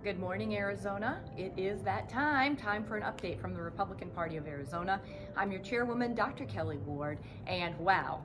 Good morning, Arizona. It is that time for an update from the Republican Party of Arizona. I'm your chairwoman, Dr. Kelly Ward, and wow,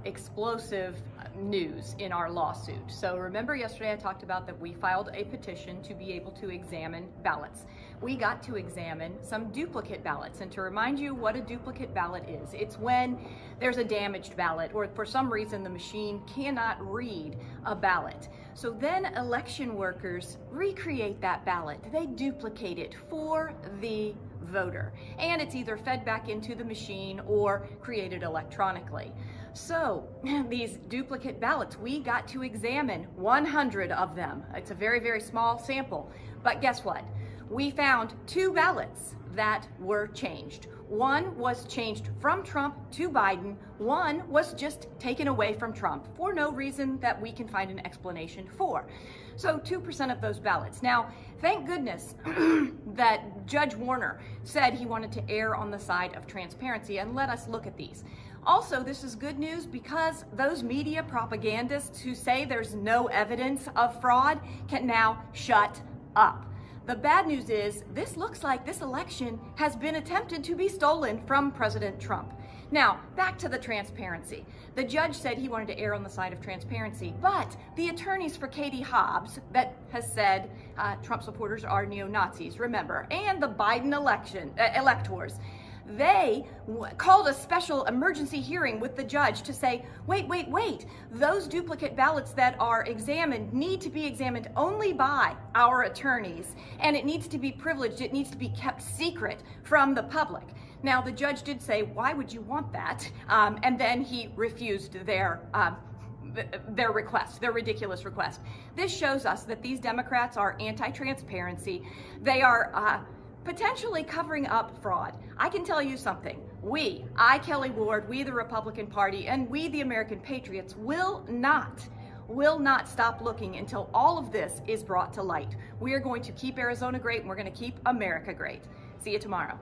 explosive news in our lawsuit. So remember yesterday I talked about that we filed a petition to be able to examine ballots. We got to examine some duplicate ballots, and to remind you what a duplicate ballot is, it's when there's a damaged ballot or for some reason the machine cannot read a ballot. So then election workers recreate that ballot. They duplicate it for the voter, and it's either fed back into the machine or created electronically. So these duplicate ballots, we got to examine 100 of them. It's a very, very small sample, but guess what? We found 2 ballots that were changed. One was changed from Trump to Biden. One was just taken away from Trump for no reason that we can find an explanation for. So 2% of those ballots. Now, thank goodness that Judge Warner said he wanted to err on the side of transparency and let us look at these. Also, this is good news because those media propagandists who say there's no evidence of fraud can now shut up. The bad news is this looks like this election has been attempted to be stolen from President Trump. Now, back to the transparency. The judge said he wanted to err on the side of transparency, but the attorneys for Katie Hobbs, that has said Trump supporters are neo-Nazis, remember, and the Biden electors, they called a special emergency hearing with the judge to say, wait, those duplicate ballots that are examined need to be examined only by our attorneys, and it needs to be privileged, it needs to be kept secret from the public. Now, the judge did say, why would you want that? And then he refused their request, their ridiculous request. This shows us that these Democrats are anti-transparency. They are potentially covering up fraud. I can tell you something. I, Kelly Ward, we the Republican Party, and we the American Patriots will not stop looking until all of this is brought to light. We are going to keep Arizona great, and we're going to keep America great. See you tomorrow.